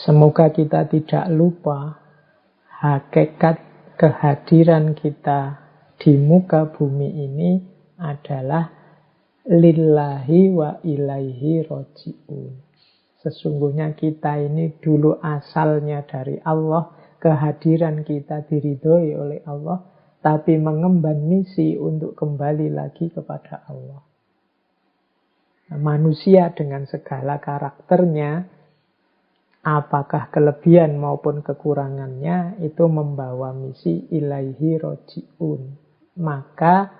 Semoga kita tidak lupa hakikat kehadiran kita di muka bumi ini adalah lillahi wa ilaihi roji'un. Sesungguhnya kita ini dulu asalnya dari Allah, kehadiran kita diridhoi oleh Allah, tapi mengemban misi untuk kembali lagi kepada Allah. Nah, manusia dengan segala karakternya, apakah kelebihan maupun kekurangannya, itu membawa misi ilaihi roji'un. Maka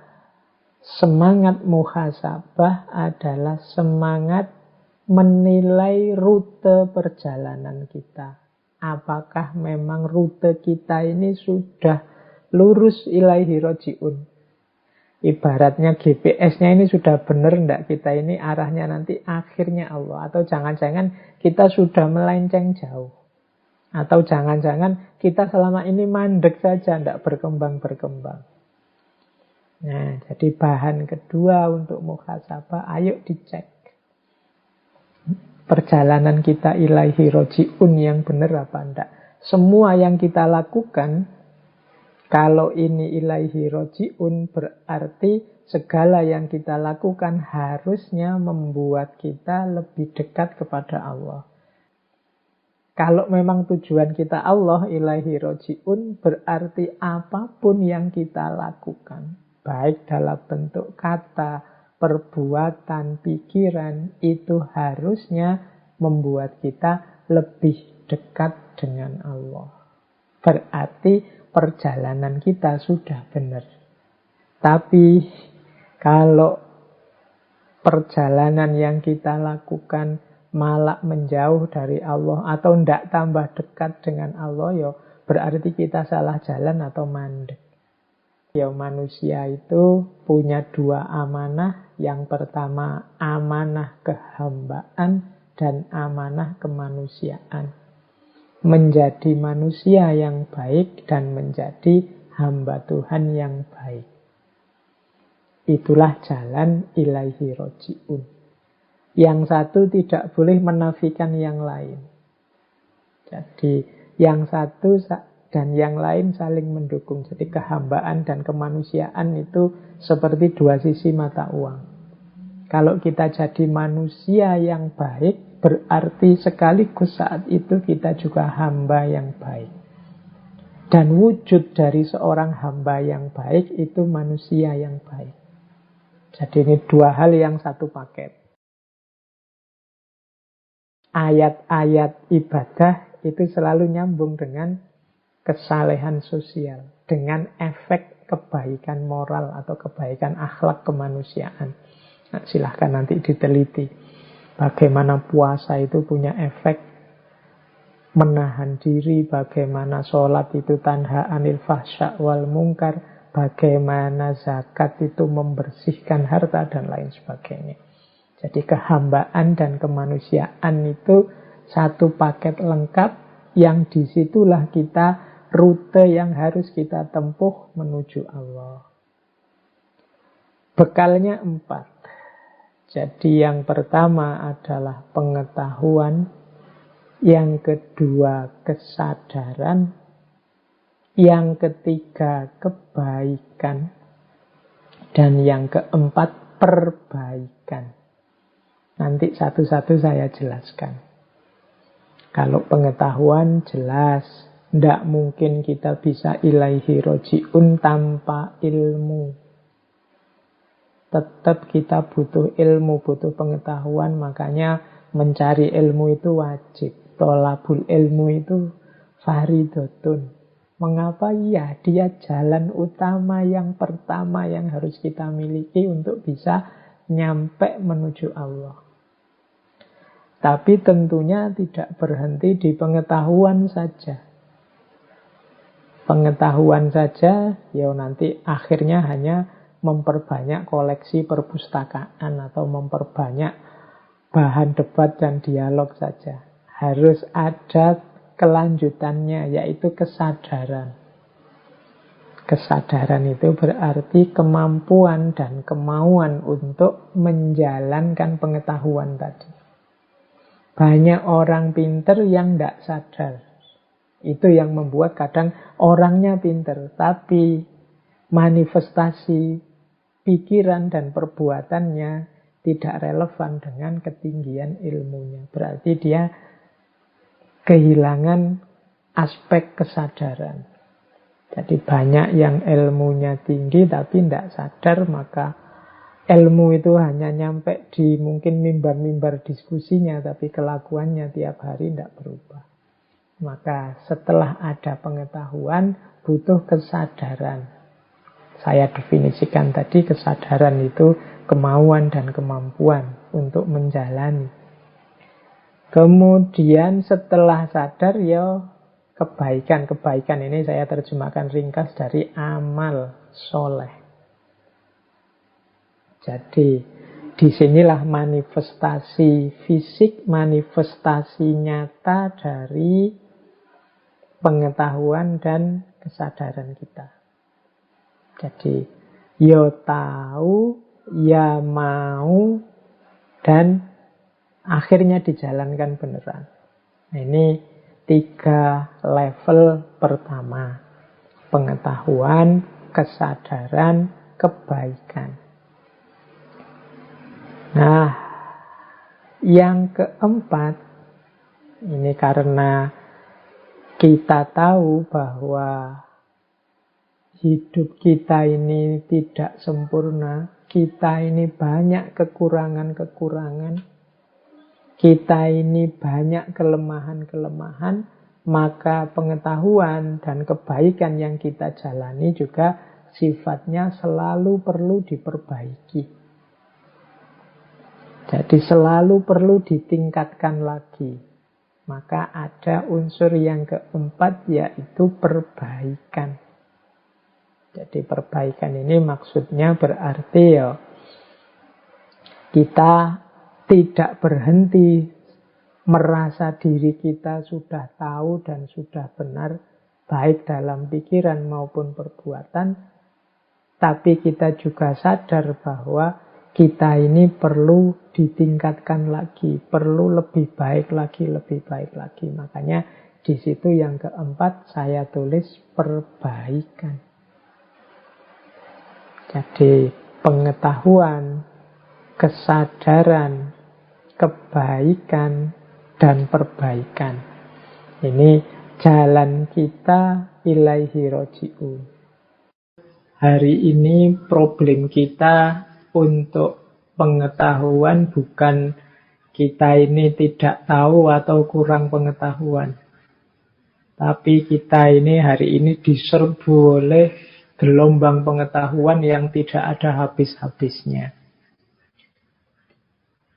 semangat muhasabah adalah semangat menilai rute perjalanan kita. Apakah memang rute kita ini sudah lurus ilaihi roji'un? Ibaratnya GPS-nya ini sudah benar enggak, kita ini arahnya nanti akhirnya Allah. Atau jangan-jangan kita sudah melenceng jauh. Atau jangan-jangan kita selama ini mandek saja, enggak berkembang-berkembang. Nah, jadi bahan kedua untuk muhasabah, ayo dicek. Perjalanan kita ilaihi roji'un yang benar apa enggak. Semua yang kita lakukan, kalau ini ilaihi roji'un, berarti segala yang kita lakukan harusnya membuat kita lebih dekat kepada Allah. Kalau memang tujuan kita Allah ilaihi roji'un, berarti apapun yang kita lakukan, baik dalam bentuk kata, perbuatan, pikiran, itu harusnya membuat kita lebih dekat dengan Allah. Berarti perjalanan kita sudah benar. Tapi kalau perjalanan yang kita lakukan malah menjauh dari Allah atau tidak tambah dekat dengan Allah, ya berarti kita salah jalan atau mandek. Ya, manusia itu punya dua amanah. Yang pertama amanah kehambaan dan amanah kemanusiaan. Menjadi manusia yang baik dan menjadi hamba Tuhan yang baik. Itulah jalan ilaihi roji'un. Yang satu tidak boleh menafikan yang lain. Jadi yang satu dan yang lain saling mendukung. Jadi kehambaan dan kemanusiaan itu seperti dua sisi mata uang. Kalau kita jadi manusia yang baik, berarti sekaligus saat itu kita juga hamba yang baik. Dan wujud dari seorang hamba yang baik itu manusia yang baik. Jadi ini dua hal yang satu paket. Ayat-ayat ibadah itu selalu nyambung dengan kesalehan sosial, dengan efek kebaikan moral atau kebaikan akhlak kemanusiaan. Nah, silahkan nanti diteliti. Bagaimana puasa itu punya efek menahan diri, bagaimana sholat itu tanha anil fahsya wal mungkar, bagaimana zakat itu membersihkan harta, dan lain sebagainya. Jadi kehambaan dan kemanusiaan itu satu paket lengkap yang disitulah kita rute yang harus kita tempuh menuju Allah. Bekalnya 4. Jadi yang pertama adalah pengetahuan, yang kedua kesadaran, yang ketiga kebaikan, dan yang keempat perbaikan. Nanti satu-satu saya jelaskan. Kalau pengetahuan jelas, tidak mungkin kita bisa ilaihi roji'un tanpa ilmu. Tetap kita butuh ilmu, butuh pengetahuan. Makanya mencari ilmu itu wajib. Tolabul ilmu itu fardhotun. Mengapa? Ya, dia jalan utama yang pertama yang harus kita miliki untuk bisa nyampe menuju Allah. Tapi tentunya tidak berhenti di pengetahuan saja. Pengetahuan saja, ya nanti akhirnya hanya memperbanyak koleksi perpustakaan atau memperbanyak bahan debat dan dialog saja. Harus ada kelanjutannya, yaitu kesadaran. Kesadaran itu berarti kemampuan dan kemauan untuk menjalankan pengetahuan tadi. Banyak orang pinter yang tidak sadar. Itu yang membuat kadang orangnya pinter, tapi manifestasi pikiran dan perbuatannya tidak relevan dengan ketinggian ilmunya. Berarti dia kehilangan aspek kesadaran. Jadi banyak yang ilmunya tinggi tapi tidak sadar, maka ilmu itu hanya nyampe di mungkin mimbar-mimbar diskusinya, tapi kelakuannya tiap hari tidak berubah. Maka setelah ada pengetahuan, butuh kesadaran. Saya definisikan tadi, kesadaran itu kemauan dan kemampuan untuk menjalani. Kemudian setelah sadar, ya kebaikan ini saya terjemahkan ringkas dari amal soleh. Jadi disinilah manifestasi fisik, manifestasi nyata dari pengetahuan dan kesadaran kita. Jadi ya tahu, ya mau, dan akhirnya dijalankan beneran. Nah, ini 3 level pertama. Pengetahuan, kesadaran, kebaikan. Nah, yang keempat, ini karena kita tahu bahwa hidup kita ini tidak sempurna, kita ini banyak kekurangan-kekurangan, kita ini banyak kelemahan-kelemahan, maka pengetahuan dan kebaikan yang kita jalani juga sifatnya selalu perlu diperbaiki. Jadi selalu perlu ditingkatkan lagi. Maka ada unsur yang keempat, yaitu perbaikan. Jadi perbaikan ini maksudnya berarti ya kita tidak berhenti merasa diri kita sudah tahu dan sudah benar, baik dalam pikiran maupun perbuatan, tapi kita juga sadar bahwa kita ini perlu ditingkatkan lagi, perlu lebih baik lagi, lebih baik lagi. Makanya di situ yang keempat saya tulis perbaikan. Jadi pengetahuan, kesadaran, kebaikan, dan perbaikan. Ini jalan kita ilaihi roji'un. Hari ini problem kita untuk pengetahuan bukan kita ini tidak tahu atau kurang pengetahuan. Tapi kita ini hari ini diserbu oleh gelombang pengetahuan yang tidak ada habis-habisnya.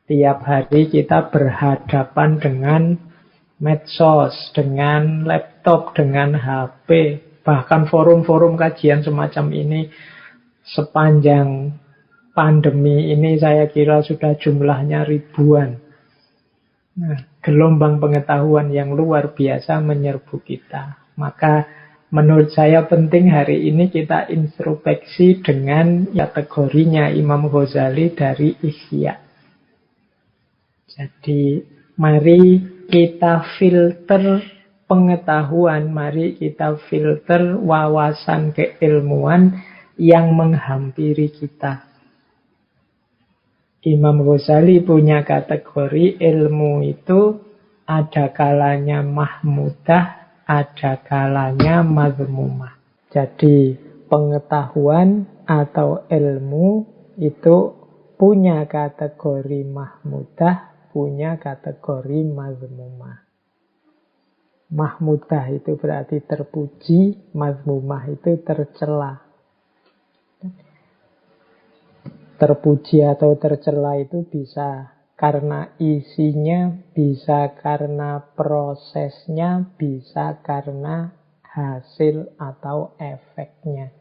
Tiap hari kita berhadapan dengan medsos, dengan laptop, dengan HP, bahkan forum-forum kajian semacam ini sepanjang pandemi ini saya kira sudah jumlahnya ribuan. Nah, gelombang pengetahuan yang luar biasa menyerbu kita. Maka menurut saya penting hari ini kita introspeksi dengan kategorinya Imam Ghazali dari Ihya. Jadi mari kita filter pengetahuan, mari kita filter wawasan keilmuan yang menghampiri kita. Imam Ghazali punya kategori ilmu itu ada kalanya mahmudah, ada kalanya mazmumah. Jadi pengetahuan atau ilmu itu punya kategori mahmudah, punya kategori mazmumah. Mahmudah itu berarti terpuji, mazmumah itu tercela. Terpuji atau tercela itu bisa karena isinya, bisa karena prosesnya, bisa karena hasil atau efeknya.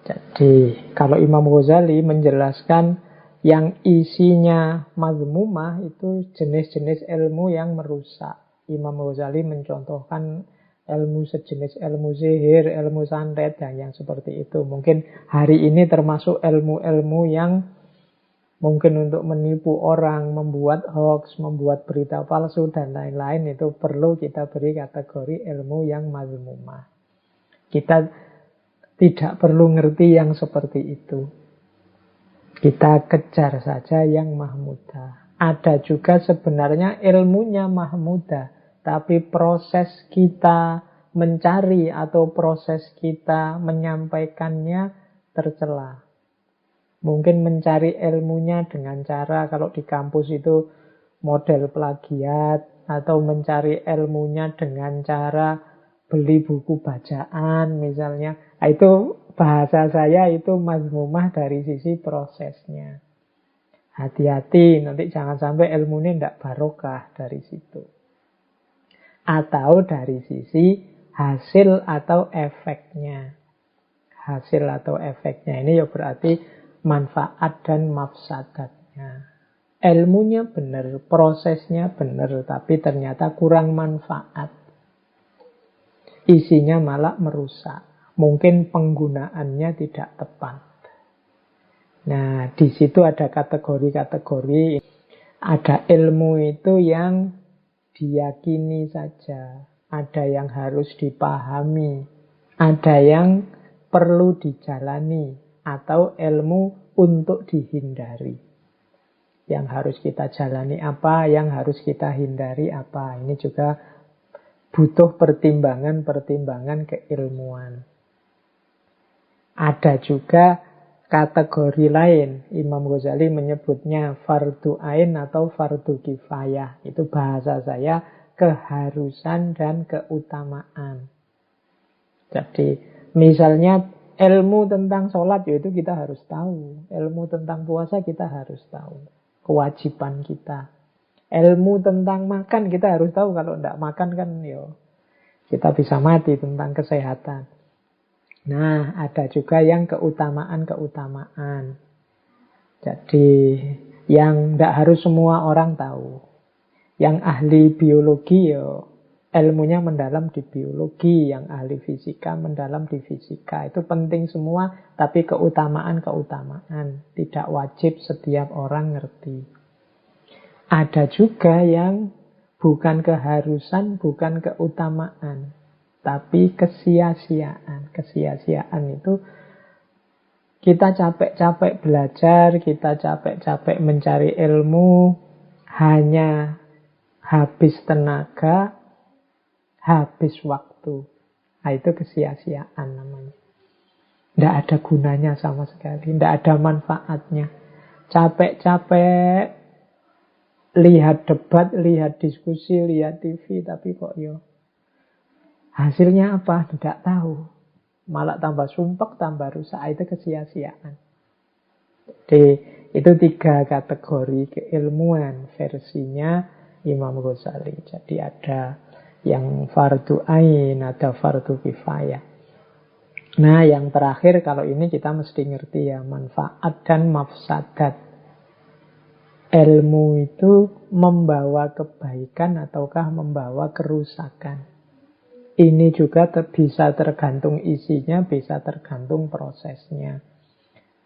Jadi kalau Imam Ghazali menjelaskan yang isinya mazmumah itu jenis-jenis ilmu yang merusak. Imam Ghazali mencontohkan ilmu sejenis ilmu sihir, ilmu santet, dan yang seperti itu. Mungkin hari ini termasuk ilmu-ilmu yang Mungkin untuk menipu orang, membuat hoax, membuat berita palsu, dan lain-lain, itu perlu kita beri kategori ilmu yang mazmumah. Kita tidak perlu ngerti yang seperti itu. Kita kejar saja yang mahmudah. Ada juga sebenarnya ilmunya mahmudah, tapi proses kita mencari atau proses kita menyampaikannya tercela. Mungkin mencari ilmunya dengan cara, kalau di kampus itu model plagiat, atau mencari ilmunya dengan cara beli buku bacaan misalnya. Nah, itu bahasa saya itu mazmumah dari sisi prosesnya. Hati-hati, nanti jangan sampai ilmunya tidak barokah dari situ. Atau dari sisi hasil atau efeknya. Hasil atau efeknya ini ya berarti manfaat dan mafsadatnya. Ilmunya benar, prosesnya benar, tapi ternyata kurang manfaat. Isinya malah merusak. Mungkin penggunaannya tidak tepat. Nah, di situ ada kategori-kategori. Ada ilmu itu yang diyakini saja. Ada yang harus dipahami. Ada yang perlu dijalani. Atau ilmu untuk dihindari. Yang harus kita jalani apa, yang harus kita hindari apa. Ini juga butuh pertimbangan-pertimbangan keilmuan. Ada juga kategori lain. Imam Ghazali menyebutnya fardu ain atau fardu kifayah. Itu bahasa saya keharusan dan keutamaan. Jadi misalnya ilmu tentang sholat, yaitu kita harus tahu. Ilmu tentang puasa kita harus tahu. Kewajiban kita. Ilmu tentang makan kita harus tahu. Kalau tidak makan kan kita bisa mati, tentang kesehatan. Nah, ada juga yang keutamaan-keutamaan. Jadi yang tidak harus semua orang tahu. Yang ahli biologi ilmunya mendalam di biologi, yang ahli fisika mendalam di fisika. Itu penting semua, tapi keutamaan-keutamaan. Tidak wajib setiap orang ngerti. Ada juga yang bukan keharusan, bukan keutamaan, tapi kesia-siaan. Kesia-siaan itu kita capek-capek belajar, kita capek-capek mencari ilmu, hanya habis tenaga, habis waktu. Nah, itu kesia-siaan namanya. Tidak ada gunanya sama sekali. Tidak ada manfaatnya. Capek-capek lihat debat, lihat diskusi, lihat TV, tapi kok hasilnya apa? Tidak tahu. Malah tambah sumpek, tambah rusak. Itu kesia-siaan. Jadi itu 3 kategori keilmuan versinya Imam Ghazali. Jadi ada yang fardu ain, ada fardu kifayah. Nah, yang terakhir kalau ini kita mesti ngerti ya, manfaat dan mafsadat. Ilmu itu membawa kebaikan ataukah membawa kerusakan. Ini juga bisa tergantung isinya, bisa tergantung prosesnya.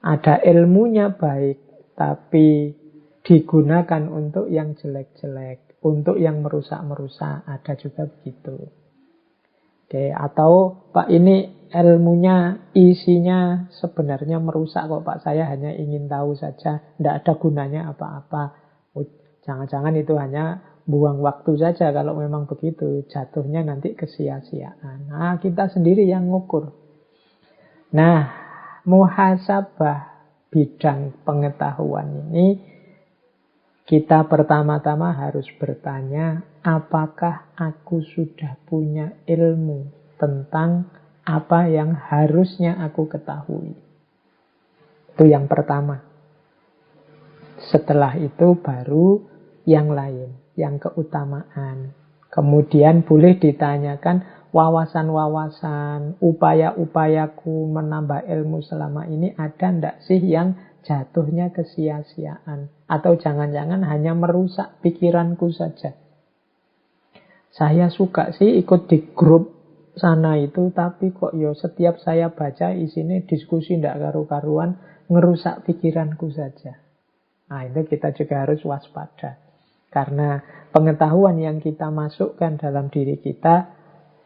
Ada ilmunya baik, tapi digunakan untuk yang jelek-jelek, untuk yang merusak-merusak, ada juga begitu. Oke, atau Pak ini ilmunya, isinya sebenarnya merusak kok Pak, saya hanya ingin tahu saja, tidak ada gunanya apa-apa. Jangan-jangan itu hanya buang waktu saja. Kalau memang begitu, jatuhnya nanti kesia-siaan. Nah, kita sendiri yang ngukur. Nah, muhasabah bidang pengetahuan ini, kita pertama-tama harus bertanya, apakah aku sudah punya ilmu tentang apa yang harusnya aku ketahui? Itu yang pertama. Setelah itu baru yang lain, yang keutamaan. Kemudian boleh ditanyakan wawasan-wawasan, upaya-upayaku menambah ilmu selama ini ada ndak sih yang jatuhnya kesia-siaan? Atau jangan-jangan hanya merusak pikiranku saja. Saya suka sih ikut di grup sana itu, tapi kok setiap saya baca isinya diskusi ndak karu-karuan, ngerusak pikiranku saja. Nah, itu kita juga harus waspada. Karena pengetahuan yang kita masukkan dalam diri kita,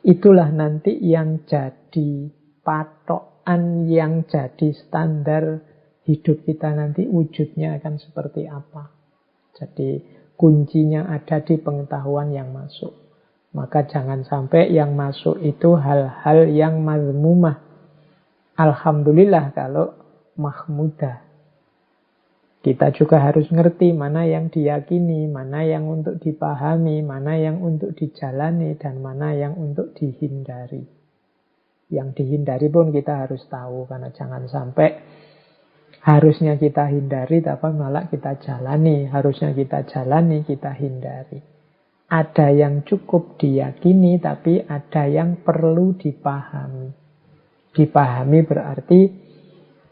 itulah nanti yang jadi patokan, yang jadi standar hidup kita nanti wujudnya akan seperti apa. Jadi kuncinya ada di pengetahuan yang masuk. Maka jangan sampai yang masuk itu hal-hal yang mazmumah. Alhamdulillah kalau mahmudah. Kita juga harus ngerti mana yang diyakini, mana yang untuk dipahami, mana yang untuk dijalani, dan mana yang untuk dihindari. Yang dihindari pun kita harus tahu, karena jangan sampai harusnya kita hindari, tapi malah kita jalani. Harusnya kita jalani, kita hindari. Ada yang cukup diyakini, tapi ada yang perlu dipahami. Dipahami berarti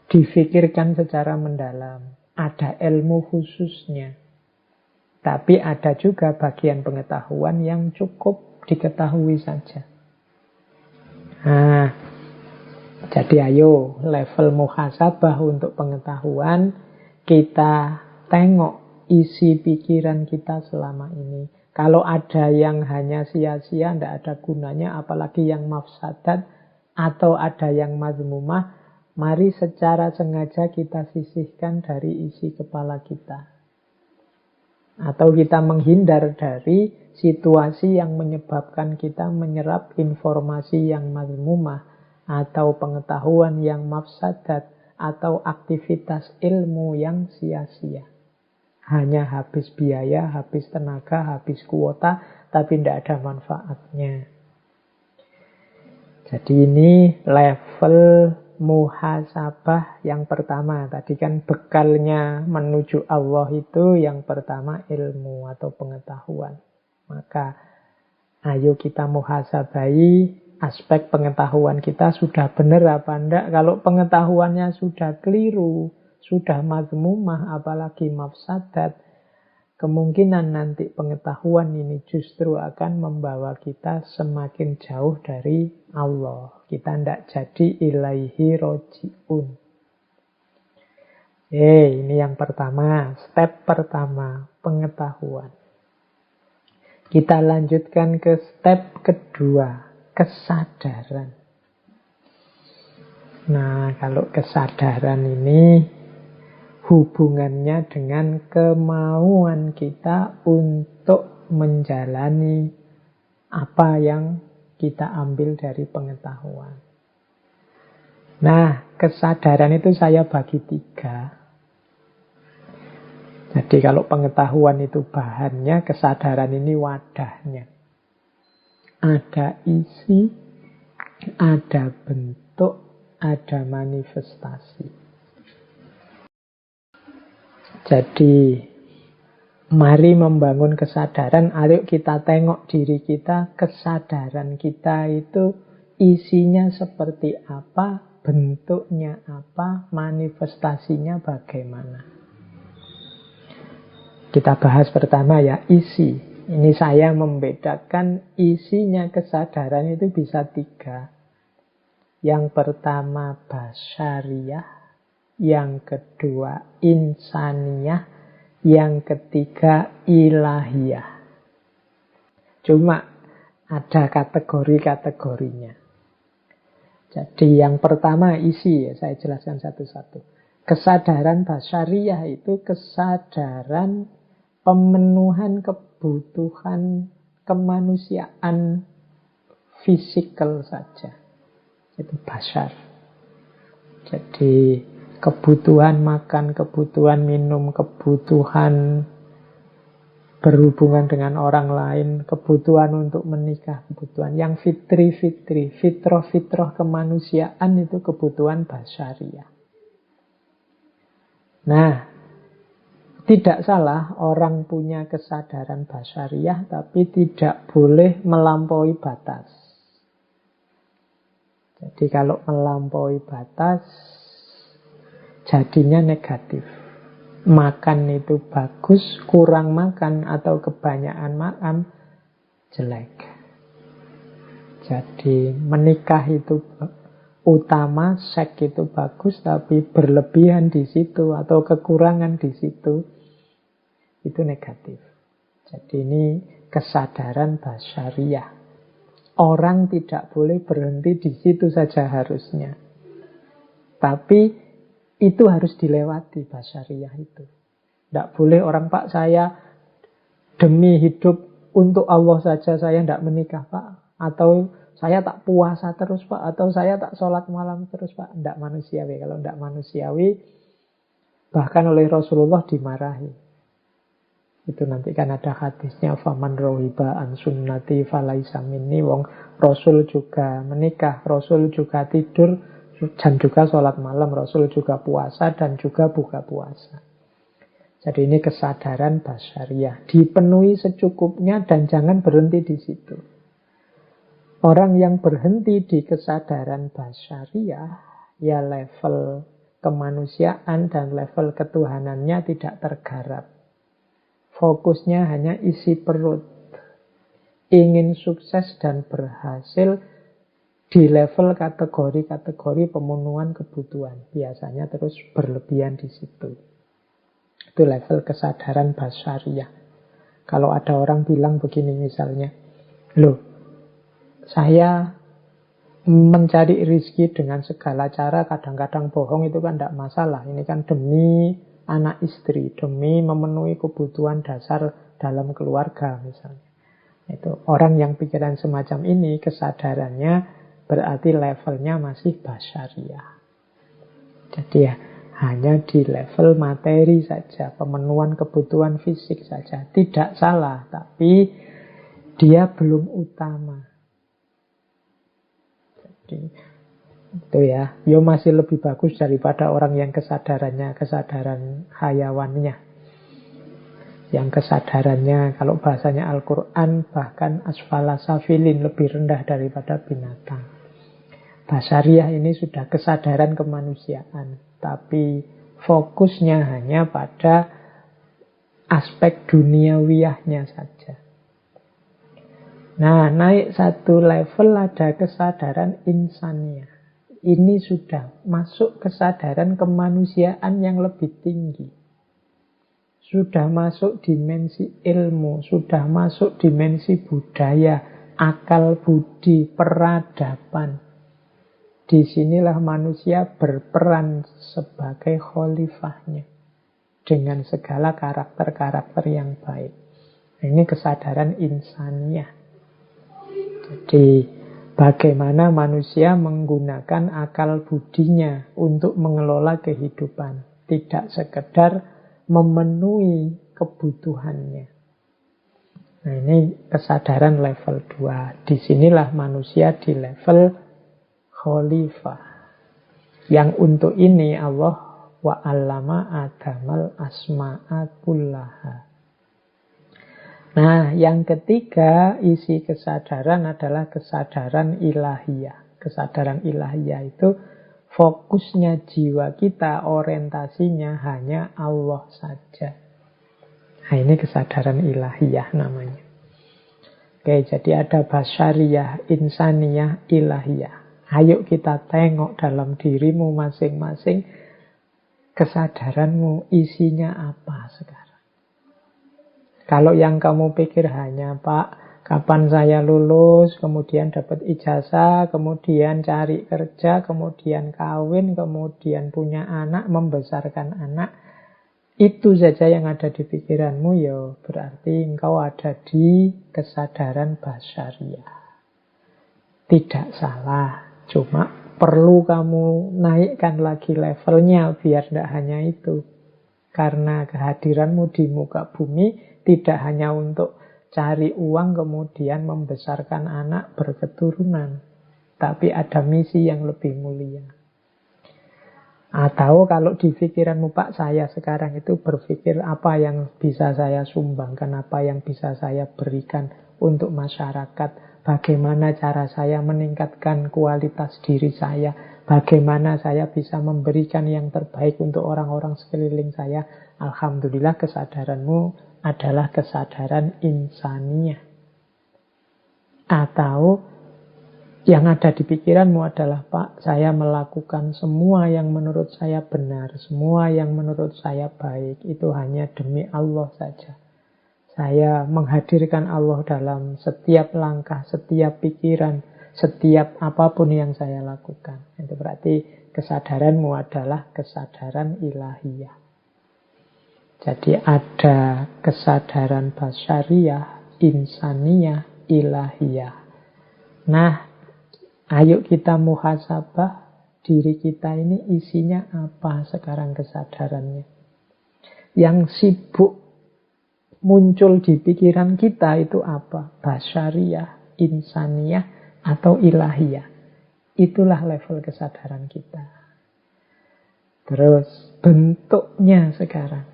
difikirkan secara mendalam. Ada ilmu khususnya. Tapi ada juga bagian pengetahuan yang cukup diketahui saja. Nah, jadi ayo level muhasabah untuk pengetahuan. Kita tengok isi pikiran kita selama ini. Kalau ada yang hanya sia-sia, tidak ada gunanya, apalagi yang mafsadat, atau ada yang mazmumah, mari secara sengaja kita sisihkan dari isi kepala kita. Atau kita menghindar dari situasi yang menyebabkan kita menyerap informasi yang mazmumah, atau pengetahuan yang mafsadat, atau aktivitas ilmu yang sia-sia. Hanya habis biaya, habis tenaga, habis kuota, tapi tidak ada manfaatnya. Jadi ini level muhasabah yang pertama. Tadi kan bekalnya menuju Allah itu yang pertama ilmu atau pengetahuan. Maka ayo kita muhasabai aspek pengetahuan kita sudah benar apa enggak. Kalau pengetahuannya sudah keliru, sudah mazmumah, apalagi mafsadat, kemungkinan nanti pengetahuan ini justru akan membawa kita semakin jauh dari Allah. Kita tidak jadi ilaihi roji'un. Ini yang pertama, step pertama, pengetahuan. Kita lanjutkan ke step kedua, kesadaran. Nah, kalau kesadaran ini hubungannya dengan kemauan kita untuk menjalani apa yang kita ambil dari pengetahuan. Nah, kesadaran itu saya bagi 3. Jadi kalau pengetahuan itu bahannya, kesadaran ini wadahnya. Ada isi, ada bentuk, ada manifestasi. Jadi mari membangun kesadaran. Ayo kita tengok diri kita. Kesadaran kita itu isinya seperti apa, bentuknya apa, manifestasinya bagaimana. Kita bahas pertama ya, isi. Ini saya membedakan isinya kesadaran itu bisa 3. Yang pertama basyariyah, yang kedua insaniyah, yang ketiga ilahiyah. Cuma ada kategori-kategorinya. Jadi yang pertama isi, ya, saya jelaskan satu-satu. Kesadaran basyariyah itu kesadaran pemenuhan kebutuhan kemanusiaan fisikal saja. Itu basyar. Jadi kebutuhan makan, kebutuhan minum, kebutuhan berhubungan dengan orang lain, kebutuhan untuk menikah, kebutuhan yang fitri-fitri, fitroh-fitroh kemanusiaan itu kebutuhan basyariah. Nah, tidak salah orang punya kesadaran basyariah, tapi tidak boleh melampaui batas. Jadi kalau melampaui batas, jadinya negatif. Makan itu bagus, kurang makan atau kebanyakan makan jelek. Jadi menikah itu utama, seks itu bagus, tapi berlebihan di situ atau kekurangan di situ itu negatif. Jadi ini kesadaran basyariah. Orang tidak boleh berhenti di situ saja harusnya. Tapi itu harus dilewati basyariah itu. Tidak boleh orang, Pak, saya demi hidup untuk Allah saja saya tidak menikah, Pak. Atau saya tak puasa terus, Pak. Atau saya tak sholat malam terus, Pak. Tidak manusiawi. Kalau tidak manusiawi, bahkan oleh Rasulullah dimarahi. Itu nanti kan ada hadisnya, faman rohiba an sunnati falaisa minni. Wong Rasul juga menikah, Rasul juga tidur, dan juga sholat malam, Rasul juga puasa dan juga buka puasa. Jadi ini kesadaran basyariah, dipenuhi secukupnya dan jangan berhenti di situ. Orang yang berhenti di kesadaran basyariah, ya level kemanusiaan dan level ketuhanannya tidak tergarap. Fokusnya hanya isi perut. Ingin sukses dan berhasil di level kategori-kategori pemenuhan kebutuhan. Biasanya terus berlebihan di situ. Itu level kesadaran basyariah. Kalau ada orang bilang begini misalnya, loh, saya mencari rezeki dengan segala cara, kadang-kadang bohong itu kan tidak masalah. Ini kan demi anak istri, demi memenuhi kebutuhan dasar dalam keluarga misalnya. Itu orang yang pikiran semacam ini, kesadarannya berarti levelnya masih basyariah. Jadi ya hanya di level materi saja, pemenuhan kebutuhan fisik saja. Tidak salah, tapi dia belum utama. Jadi itu ya, masih lebih bagus daripada orang yang kesadarannya kesadaran hayawannya. Yang kesadarannya, kalau bahasanya Al-Quran, bahkan asfala safilin, lebih rendah daripada binatang. Basyariah ini sudah kesadaran kemanusiaan, tapi fokusnya hanya pada aspek duniawiyahnya saja. Nah, naik satu level ada kesadaran insaniyah. Ini sudah masuk kesadaran kemanusiaan yang lebih tinggi. Sudah masuk dimensi ilmu, sudah masuk dimensi budaya, akal budi, peradaban. Disinilah manusia berperan sebagai khalifahnya dengan segala karakter-karakter yang baik. Ini kesadaran insaniyah. Jadi bagaimana manusia menggunakan akal budinya untuk mengelola kehidupan. Tidak sekedar memenuhi kebutuhannya. Nah, ini kesadaran level 2. Disinilah manusia di level khalifah. Yang untuk ini Allah wa'allama adamal asma'a kullaha. Nah, yang ketiga isi kesadaran adalah kesadaran ilahiyah. Kesadaran ilahiyah itu fokusnya jiwa kita, orientasinya hanya Allah saja. Nah, ini kesadaran ilahiyah namanya. Oke, jadi ada basyariyah, insaniyah, ilahiyah. Ayo kita tengok dalam dirimu masing-masing, kesadaranmu isinya apa sekarang. Kalau yang kamu pikir hanya, Pak, kapan saya lulus, kemudian dapat ijazah, kemudian cari kerja, kemudian kawin, kemudian punya anak, membesarkan anak, itu saja yang ada di pikiranmu, ya berarti engkau ada di kesadaran basyariah. Tidak salah, cuma perlu kamu naikkan lagi levelnya biar tidak hanya itu. Karena kehadiranmu di muka bumi tidak hanya untuk cari uang kemudian membesarkan anak berketurunan, tapi ada misi yang lebih mulia. Atau kalau di pikiranmu, Pak, saya sekarang itu berpikir apa yang bisa saya sumbangkan, apa yang bisa saya berikan untuk masyarakat, bagaimana cara saya meningkatkan kualitas diri saya, bagaimana saya bisa memberikan yang terbaik untuk orang-orang sekeliling saya. Alhamdulillah kesadaranmu adalah kesadaran insaniyah. Atau Yang ada di pikiranmu adalah, Pak, saya melakukan semua yang menurut saya benar, semua yang menurut saya baik, itu hanya demi Allah saja. Saya menghadirkan Allah dalam setiap langkah, setiap pikiran, setiap apapun yang saya lakukan. Itu berarti kesadaranmu adalah kesadaran ilahiyah. Jadi ada kesadaran basyariyah, insaniyah, ilahiyah. Nah, ayo kita muhasabah diri kita ini isinya apa sekarang kesadarannya. Yang sibuk muncul di pikiran kita itu apa? Basyariyah, insaniyah, atau ilahiyah. Itulah level kesadaran kita. Terus bentuknya sekarang.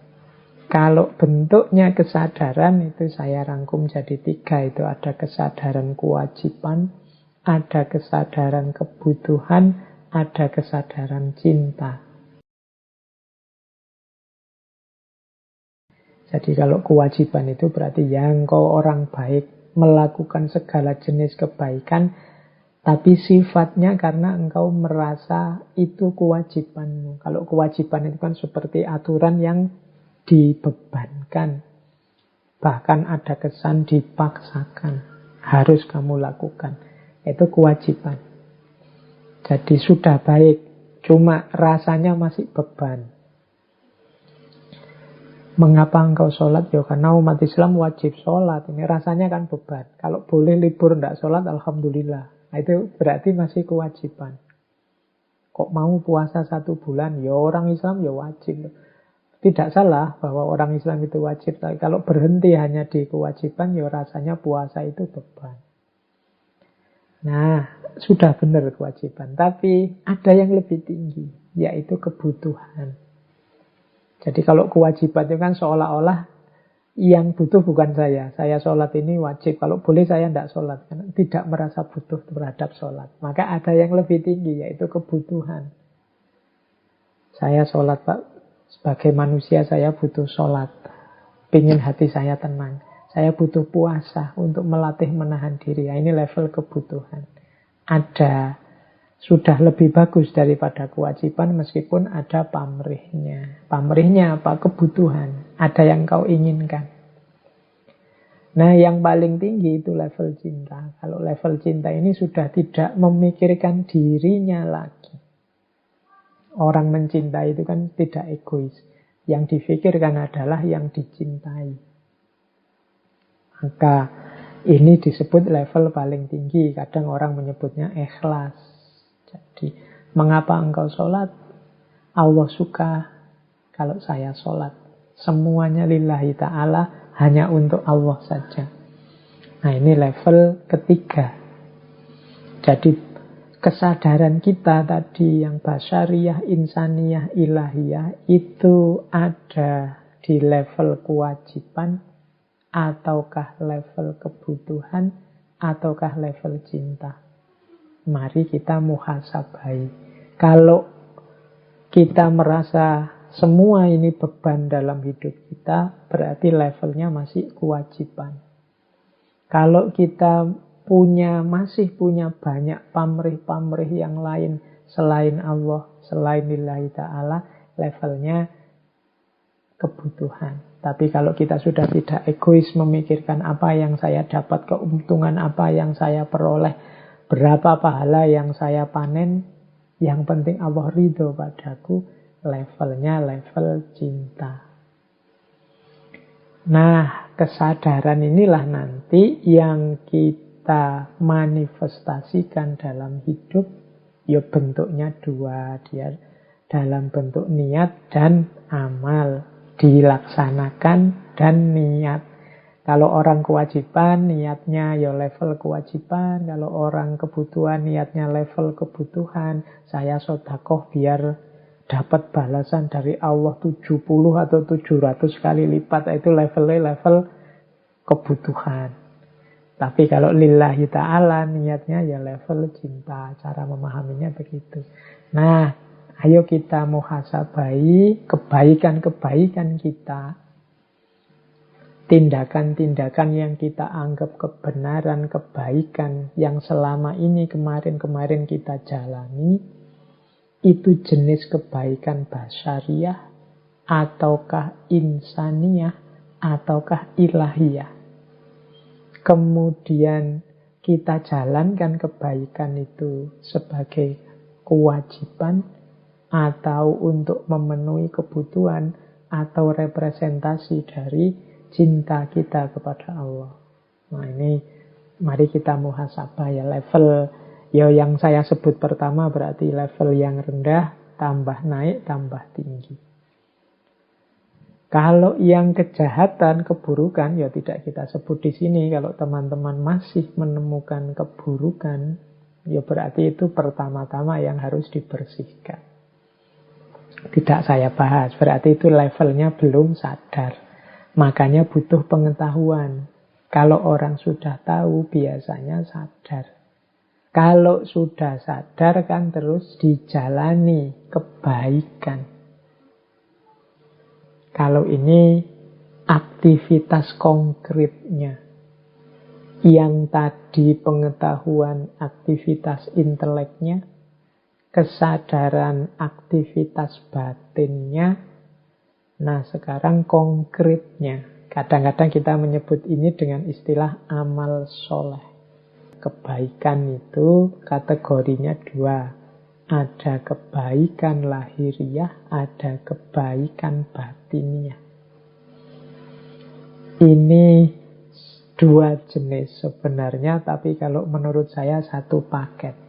Kalau bentuknya kesadaran itu saya rangkum jadi 3. Itu ada kesadaran kewajiban, ada kesadaran kebutuhan, ada kesadaran cinta. Jadi kalau kewajiban itu berarti yang kau orang baik melakukan segala jenis kebaikan, tapi sifatnya karena engkau merasa itu kewajibanmu. Kalau kewajiban itu kan seperti aturan yang dibebankan. Bahkan ada kesan dipaksakan. Harus kamu lakukan. Itu kewajiban. Jadi sudah baik, cuma rasanya masih beban. Mengapa engkau sholat? Ya karena umat Islam wajib sholat. Ini rasanya kan beban. Kalau boleh libur tidak sholat, alhamdulillah. Nah, itu berarti masih kewajiban. Kok mau puasa 1 bulan? Ya orang Islam ya wajib. Tidak salah bahwa orang Islam itu wajib. Tapi kalau berhenti hanya di kewajiban, ya rasanya puasa itu beban. Nah, sudah benar kewajiban. Tapi ada yang lebih tinggi, yaitu kebutuhan. Jadi kalau kewajiban itu kan seolah-olah yang butuh bukan saya. Saya sholat ini wajib. Kalau boleh saya tidak sholat. Karena tidak merasa butuh terhadap sholat. Maka ada yang lebih tinggi, yaitu kebutuhan. Saya sholat, Pak. Sebagai manusia saya butuh sholat. Pingin hati saya tenang. Saya butuh puasa untuk melatih menahan diri. Ini level kebutuhan. Ada, sudah lebih bagus daripada kewajiban meskipun ada pamrihnya. Pamrihnya apa? Kebutuhan. Ada yang kau inginkan. Nah, yang paling tinggi itu level cinta. Kalau level cinta ini sudah tidak memikirkan dirinya lagi. Orang mencintai itu kan tidak egois. Yang difikirkan adalah yang dicintai. Maka ini disebut level paling tinggi. Kadang orang menyebutnya ikhlas. Jadi, mengapa engkau sholat? Allah suka kalau saya sholat. Semuanya lillahi ta'ala, hanya untuk Allah saja. Nah, ini level ketiga. Jadi, kesadaran kita tadi yang basyariyah, insaniyah, ilahiyah itu ada di level kewajiban ataukah level kebutuhan ataukah level cinta. Mari kita muhasabai. Kalau kita merasa semua ini beban dalam hidup kita, berarti levelnya masih kewajiban. Kalau kita masih punya banyak pamrih-pamrih yang lain selain Allah, selain lillahi ta'ala, levelnya kebutuhan. Tapi kalau kita sudah tidak egois memikirkan apa yang saya dapat, keuntungan apa yang saya peroleh, berapa pahala yang saya panen, yang penting Allah ridho padaku, levelnya level cinta. Nah, kesadaran inilah nanti yang kita manifestasikan dalam hidup. Ya bentuknya 2, dia dalam bentuk niat dan amal, dilaksanakan dan niat. Kalau orang kewajiban niatnya ya level kewajiban, kalau orang kebutuhan niatnya level kebutuhan. Saya sedekah biar dapat balasan dari Allah 70 atau 700 kali lipat, itu levelnya level kebutuhan. Tapi kalau lillahi ta'ala niatnya ya level cinta. Cara memahaminya begitu. Nah, ayo kita muhasabai kebaikan-kebaikan kita. tindakan-tindakan yang kita anggap kebenaran, kebaikan yang selama ini kemarin-kemarin kita jalani, itu jenis kebaikan basyariah ataukah insaniyah ataukah ilahiyah. Kemudian kita jalankan kebaikan itu sebagai kewajiban atau untuk memenuhi kebutuhan atau representasi dari cinta kita kepada Allah. Nah ini mari kita muhasabah ya, level ya yang saya sebut pertama berarti level yang rendah, tambah naik, tambah tinggi. Kalau yang kejahatan, keburukan, ya tidak kita sebut di sini. Kalau teman-teman masih menemukan keburukan, ya berarti itu pertama-tama yang harus dibersihkan. Tidak saya bahas, berarti itu levelnya belum sadar. Makanya butuh pengetahuan. Kalau orang sudah tahu, biasanya sadar. Kalau sudah sadar kan terus dijalani kebaikan. Kalau ini aktivitas konkretnya. Yang tadi pengetahuan aktivitas inteleknya, kesadaran aktivitas batinnya. Nah sekarang konkretnya. Kadang-kadang kita menyebut ini dengan istilah amal soleh. Kebaikan itu kategorinya dua. Ada kebaikan lahiriah, ada kebaikan batiniah. Ini dua jenis sebenarnya, tapi kalau menurut saya satu paket.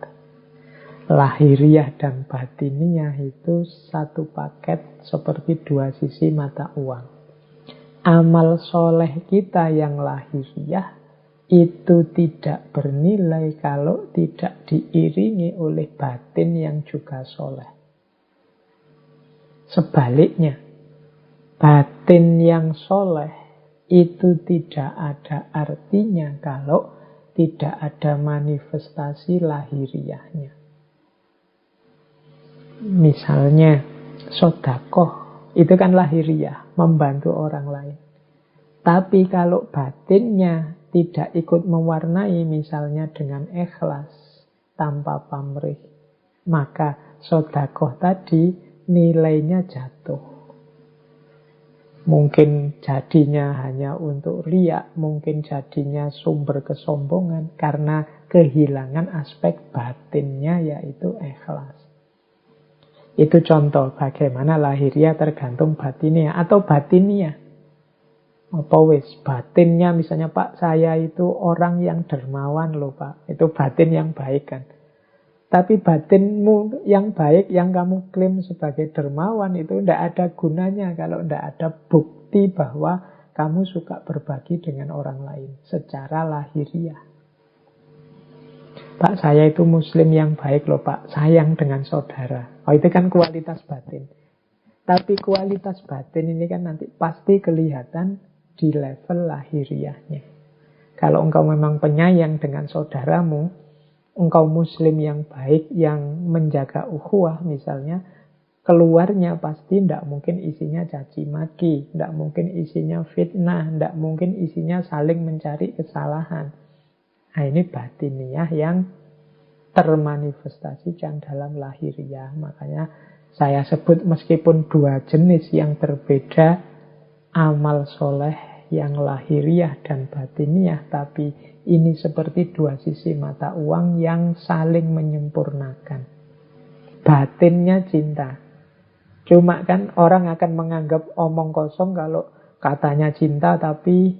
Lahiriah dan batiniah itu satu paket seperti dua sisi mata uang. Amal soleh kita yang lahiriah itu tidak bernilai kalau tidak diiringi oleh batin yang juga soleh. Sebaliknya, batin yang soleh itu tidak ada artinya kalau tidak ada manifestasi lahiriahnya. Misalnya, sedekah itu kan lahiriah, membantu orang lain. Tapi kalau batinnya tidak ikut mewarnai, misalnya dengan ikhlas, tanpa pamrih, maka sedekah tadi nilainya jatuh. Mungkin jadinya hanya untuk riya, mungkin jadinya sumber kesombongan, karena kehilangan aspek batinnya yaitu ikhlas. Itu contoh bagaimana lahiriah tergantung batiniah atau batiniah. Apa wis batinnya misalnya Pak saya itu orang yang dermawan loh Pak. Itu batin yang baik kan. Tapi batinmu yang baik yang kamu klaim sebagai dermawan itu tidak ada gunanya kalau tidak ada bukti bahwa kamu suka berbagi dengan orang lain secara lahiriah. Pak saya itu muslim yang baik loh Pak, sayang dengan saudara. Oh itu kan kualitas batin. Tapi kualitas batin ini kan nanti pasti kelihatan di level lahiriahnya. Kalau engkau memang penyayang dengan saudaramu, engkau muslim yang baik, yang menjaga ukhuwah misalnya, keluarnya pasti tidak mungkin isinya caci maki, tidak mungkin isinya fitnah, tidak mungkin isinya saling mencari kesalahan. Nah ini batiniah yang termanifestasi dalam lahiriah. Makanya saya sebut meskipun dua jenis yang berbeda, amal soleh yang lahiriah dan batiniah, tapi ini seperti dua sisi mata uang yang saling menyempurnakan. Batinnya cinta. Cuma kan orang akan menganggap omong kosong kalau katanya cinta tapi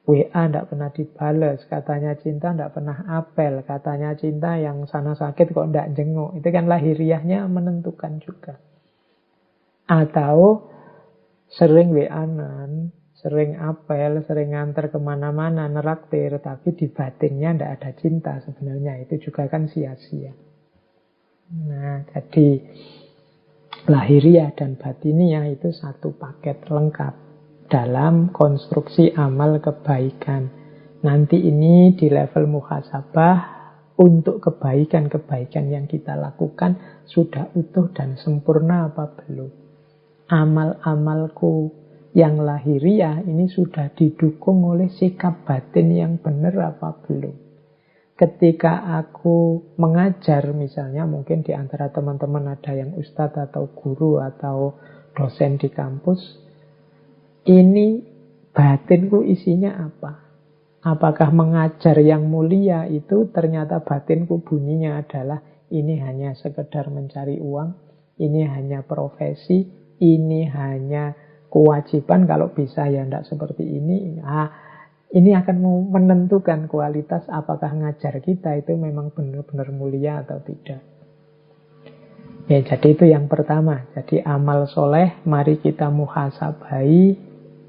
WA tidak pernah dibales, katanya cinta tidak pernah apel, katanya cinta yang sana sakit kok tidak jenguk. Itu kan lahiriahnya menentukan juga. Atau sering WA-an, sering apel, sering nganter kemana-mana, neraktir, tapi di batinnya tidak ada cinta sebenarnya. Itu juga kan sia-sia. Nah, jadi lahiriah dan batiniah itu satu paket lengkap dalam konstruksi amal kebaikan. Nanti ini di level muhasabah untuk kebaikan-kebaikan yang kita lakukan sudah utuh dan sempurna apa belum. Amal-amalku yang lahiriah ini sudah didukung oleh sikap batin yang benar apa belum. Ketika aku mengajar misalnya, mungkin di antara teman-teman ada yang ustadz atau guru atau dosen di kampus, ini batinku isinya apa? Apakah mengajar yang mulia itu ternyata batinku bunyinya adalah ini hanya sekedar mencari uang, ini hanya profesi, ini hanya kewajiban, kalau bisa ya tidak seperti ini. Ini akan menentukan kualitas apakah ngajar kita itu memang benar-benar mulia atau tidak. Ya, jadi itu yang pertama. Jadi amal soleh, mari kita muhasabai,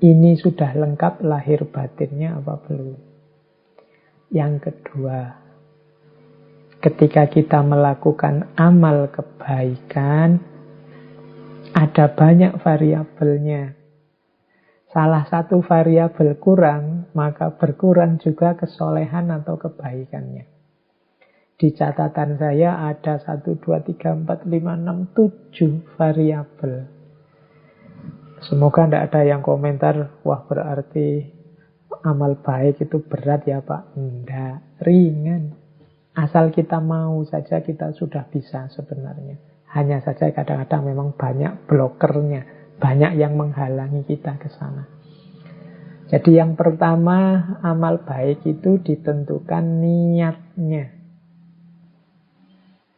ini sudah lengkap lahir batinnya apa belum. Yang kedua, ketika kita melakukan amal kebaikan, ada banyak variabelnya. Salah satu variabel kurang, maka berkurang juga kesolehan atau kebaikannya. Di catatan saya ada 1, 2, 3, 4, 5, 6, 7 variabel. Semoga tidak ada yang komentar, wah berarti amal baik itu berat ya Pak. Enggak, ringan. Asal kita mau saja kita sudah bisa sebenarnya. Hanya saja kadang-kadang memang banyak blokernya, banyak yang menghalangi kita ke sana. Jadi yang pertama, amal baik itu ditentukan niatnya.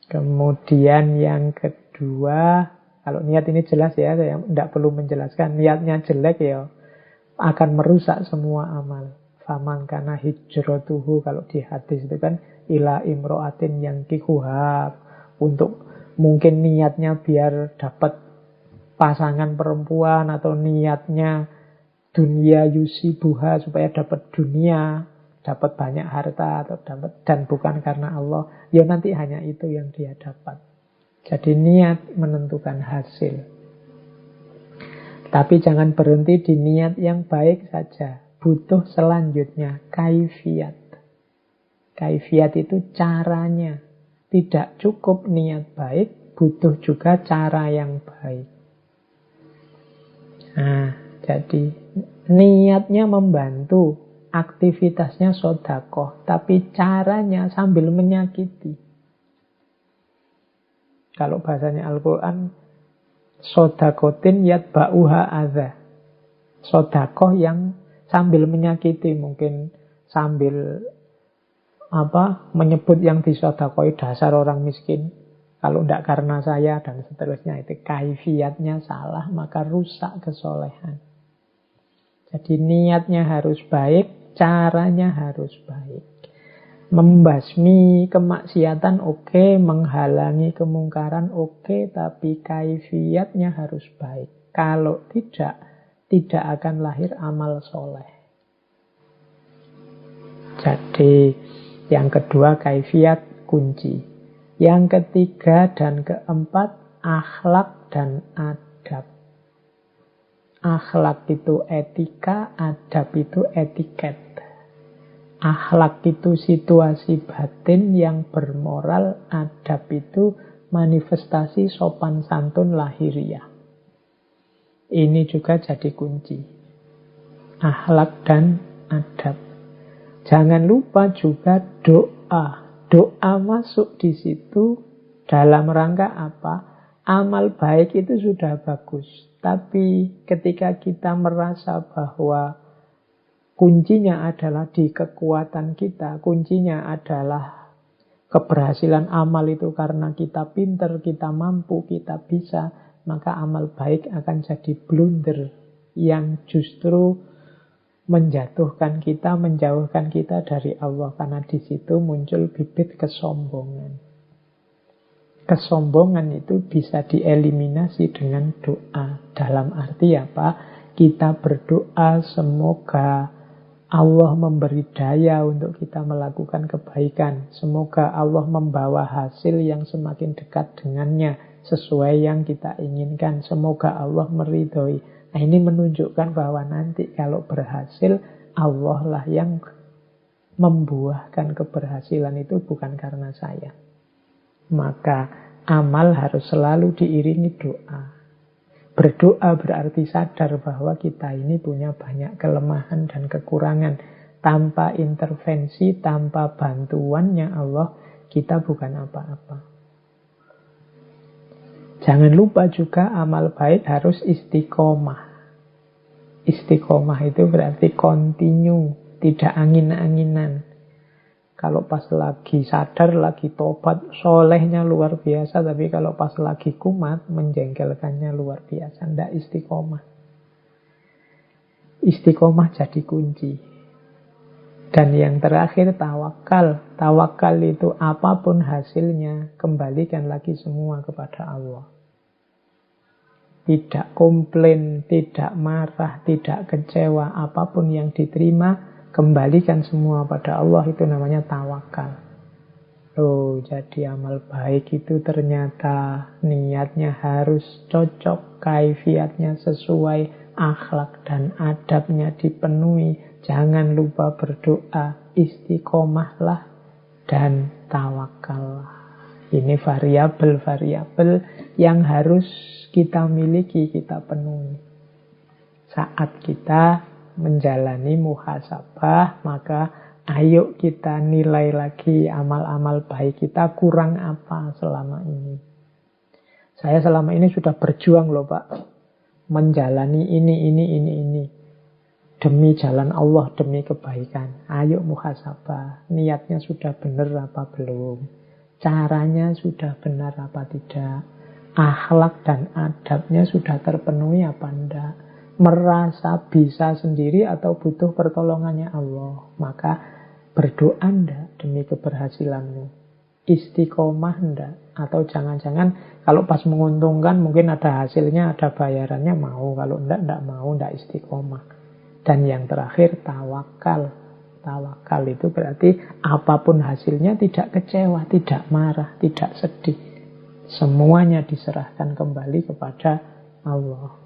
Kemudian yang kedua, kalau niat ini jelas ya, saya tidak perlu menjelaskan. Niatnya jelek ya akan merusak semua amal. Faman kana hijratuhu, kalau di hadis itu kan ila imro'atin yang kikuhab, untuk mungkin niatnya biar dapat pasangan perempuan, atau niatnya dunia yusibuha supaya dapat dunia, dapat banyak harta, atau dapat, dan bukan karena Allah, ya nanti hanya itu yang dia dapat. Jadi niat menentukan hasil. Tapi jangan berhenti di niat yang baik saja. Butuh selanjutnya kaifiat. Kaifiat itu caranya. Tidak cukup niat baik, butuh juga cara yang baik. Nah, jadi niatnya membantu, aktivitasnya sedekah, tapi caranya sambil menyakiti. Kalau bahasanya Al-Quran, sodakotin yatba'uha adha. Sodakoh yang sambil menyakiti, mungkin sambil menyebut yang disodakoi dasar orang miskin. Kalau tidak karena saya dan seterusnya, itu kaifiatnya salah, maka rusak kesolehan. Jadi niatnya harus baik, caranya harus baik. Membasmi kemaksiatan oke, menghalangi kemungkaran oke, tapi kaifiatnya harus baik. Kalau tidak akan lahir amal soleh. Jadi yang kedua kaifiat kunci. Yang ketiga dan keempat akhlak dan adab. Akhlak itu etika, adab itu etiket. Akhlak itu situasi batin yang bermoral, adab itu manifestasi sopan santun lahiriah. Ini juga jadi kunci. Akhlak dan adab. Jangan lupa juga doa. Doa masuk di situ dalam rangka apa? Amal baik itu sudah bagus. Tapi ketika kita merasa bahwa kuncinya adalah di kekuatan kita, kuncinya adalah keberhasilan amal itu karena kita pinter, kita mampu, kita bisa, maka amal baik akan jadi blunder yang justru menjatuhkan kita, menjauhkan kita dari Allah. Karena di situ muncul bibit kesombongan. Kesombongan itu bisa dieliminasi dengan doa. Dalam arti apa? Kita berdoa semoga Allah memberi daya untuk kita melakukan kebaikan. Semoga Allah membawa hasil yang semakin dekat dengannya, sesuai yang kita inginkan. Semoga Allah meridhoi. Nah, ini menunjukkan bahwa nanti kalau berhasil, Allah lah yang membuahkan keberhasilan itu, bukan karena saya. Maka amal harus selalu diiringi doa. Berdoa berarti sadar bahwa kita ini punya banyak kelemahan dan kekurangan. Tanpa intervensi, tanpa bantuannya Allah, kita bukan apa-apa. Jangan lupa juga amal baik harus istiqomah. Istiqomah itu berarti continue, tidak angin-anginan. Kalau pas lagi sadar, lagi tobat, solehnya luar biasa. Tapi kalau pas lagi kumat, menjengkelkannya luar biasa. Tidak istiqomah. Istiqomah jadi kunci. Dan yang terakhir tawakal. Tawakal itu apapun hasilnya, kembalikan lagi semua kepada Allah. Tidak komplain, tidak marah, tidak kecewa. Apapun yang diterima, kembalikan semua pada Allah. Itu namanya tawakal. Oh, jadi amal baik itu ternyata niatnya harus cocok, kaifiatnya sesuai, akhlak dan adabnya dipenuhi. Jangan lupa berdoa, istiqomahlah, dan tawakallah. Ini variabel-variabel yang harus kita miliki, kita penuhi. Saat kita menjalani muhasabah, maka ayo kita nilai lagi amal-amal baik kita kurang apa selama ini. Saya selama ini sudah berjuang loh Pak, menjalani ini. Demi jalan Allah, demi kebaikan. Ayo muhasabah. Niatnya sudah benar apa belum? Caranya sudah benar apa tidak? Akhlak dan adabnya sudah terpenuhi apa enggak? Merasa bisa sendiri atau butuh pertolongannya Allah? Maka berdoa enggak demi keberhasilanmu? Istiqomah enggak? Atau jangan-jangan kalau pas menguntungkan mungkin ada hasilnya, ada bayarannya mau. Kalau enggak mau, enggak istiqomah. Dan yang terakhir tawakal. Tawakal itu berarti apapun hasilnya tidak kecewa, tidak marah, tidak sedih. Semuanya diserahkan kembali kepada Allah.